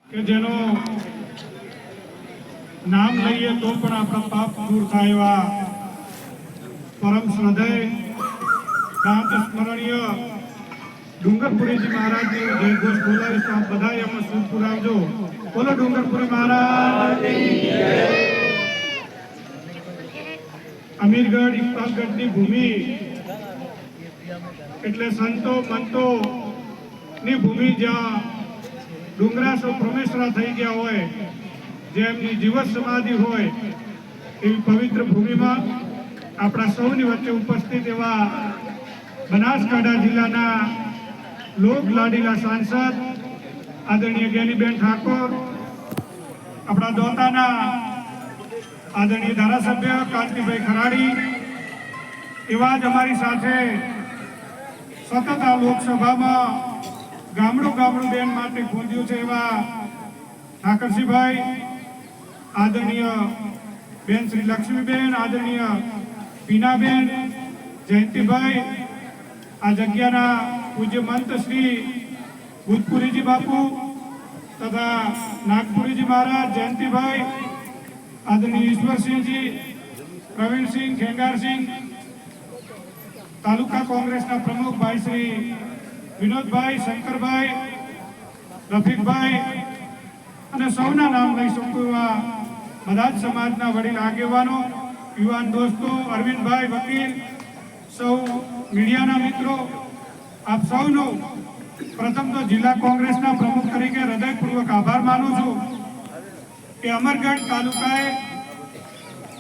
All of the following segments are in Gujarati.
કે જેનો નામ લઈએ તો પણ આપણા પાપ દૂર થાય એવા પરમ શ્રદ્ધેય ગાંધ સ્મરણીય ડુંગરપુરીજી મહારાજની જય ઘોષ બોલાવીશ તો આપ બધા એમાં શુભ પુરાવજો. બોલો ડુંગરપુરી મહારાજ. અમીરગઢ ઇકબાલગઢની ભૂમિ એટલે સંતો મંતો ની ભૂમિ, જ્યાં ડુંગરા સૌ પ્રમેશ્વરા થઈ ગયા હોય, જેમની જીવત સમાધિ હોય એવી પવિત્ર ભૂમિમાં આપણા સૌની વચ્ચે ઉપસ્થિત એવા બનાસકાંઠા જિલ્લાના લોક લાડીલા સાંસદ આદરણીય જ્ઞાનીબેન ઠાકોર, આપણા દોતાના આદરણીય ધારાસભ્ય કાંતિભાઈ ખરાડી, એવા જ અમારી સાથે સતત આ લોકસભામાં ગામડું ગામડું બેન માટે ગૂંજ્યું છે એવા ઠાકરસિંહભાઈ, આદરણીય બેન શ્રી લક્ષ્મીબેન, આદરણીય પીનાબેન, જયંતિભાઈ, આ જગ્યાના પૂજ્ય મંત શ્રી ભૂતપુરીજી બાપુ તથા નાગપુરીજી મહારાજ, જયંતિભાઈ, આદરણીય ઈશ્વરસિંહજી, પ્રવીણસિંહ, ખેંગારસિંહ, તાલુકા કોંગ્રેસના પ્રમુખ ભાઈ શ્રી વિનોદભાઈ, શંકરભાઈ, રફીકભાઈ અને સૌના નામ લઈ શકું એવા બધા જ સમાજના વડીલ આગેવાનો, યુવાન દોસ્તો, અરવિંદભાઈ વકીલ, સૌ મીડિયાના મિત્રો, આપ સૌનો પ્રથમ તો જિલ્લા કોંગ્રેસના પ્રમુખ તરીકે હૃદયપૂર્વક આભાર માનું છું કે અમરગઢ તાલુકાએ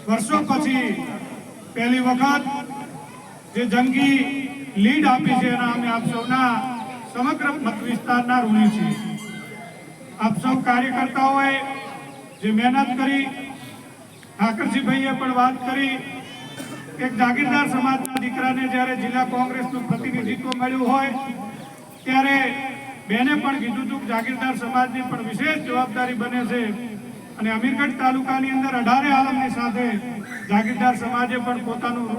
વર્ષો પછી પહેલી વખત જે જંગી લીડ આપી છે એના અમે આપ સૌના સમગ્ર મત વિસ્તારના ઋણી છીએ. આપ સૌ કાર્યકર્તાઓએ જે મહેનત કરી, ઠાકરસિંહભાઈએ પણ વાત કરી, એક જાગીરદાર સમાજના દીકરાને જ્યારે જિલ્લા કોંગ્રેસનું પ્રતિનિધિત્વ મળ્યું હોય ત્યારે બેને પણ કીધું હતું કે જાગીરદાર સમાજની પણ વિશેષ જવાબદારી બને છે અને અમીરગઢ તાલુકાની અંદર 18 આલમની સાથે જાગીરદાર સમાજે પણ પોતાનું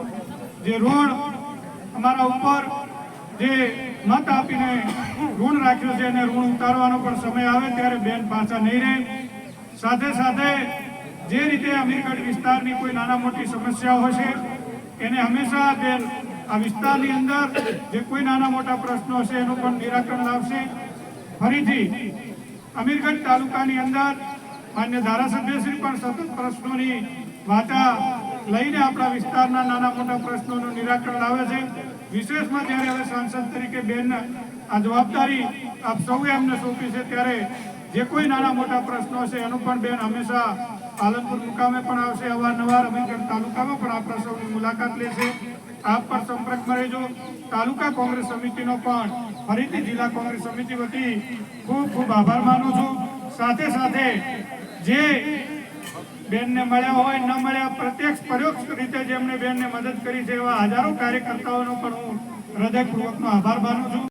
જે ઋણ અમારા ઉપર જે મત આપીને ઋણ રાખ્યું છે એને ઋણ ઉતારવાનો પણ સમય આવે ત્યારે બેન પાછા નહીં રહે. સાથે સાથે જે રીતે અમીરગઢ વિસ્તારની કોઈ નાના મોટી સમસ્યાઓ હશે એને હંમેશા બેન આ વિસ્તારની અંદર જે કોઈ નાના મોટા પ્રશ્નો હશે એનું પણ નિરાકરણ લાવશે. ફરીથી અમીરગઢ તાલુકાની અંદર માન્ય ધારાસભ્યશ્રી પણ સતત પ્રશ્નોની વાચા લઈને આપણા વિસ્તારના નાના મોટા પ્રશ્નોનું નિરાકરણ લાવે છે. વિશેષમાં જ્યારે હવે સાંસદ તરીકે બેન આ જવાબદારી આપ સૌએ અમને સોંપી છે ત્યારે જે કોઈ નાના મોટા પ્રશ્નો હશે એનું પણ બેન હંમેશા પાલનપુર મુકામે પણ આવશે, અવારનવાર અમીરગઢ તાલુકામાં પણ આપણા સૌની મુલાકાત લેશે. આપ પર સંપર્કમાં રહેજો. તાલુકા કોંગ્રેસ સમિતિનો પણ ફરીથી જિલ્લા કોંગ્રેસ સમિતિ વતી ખૂબ ખૂબ આભાર માનું છું. સાથે સાથે જે બેનને મળ્યા હોય ન મળ્યા, પ્રત્યક્ષ પરોક્ષ રીતે જેમણે બેનને મદદ કરી છે એવા હજારો કાર્યકર્તાઓનો પણ હું હૃદયપૂર્વકનો આભાર માનું છું.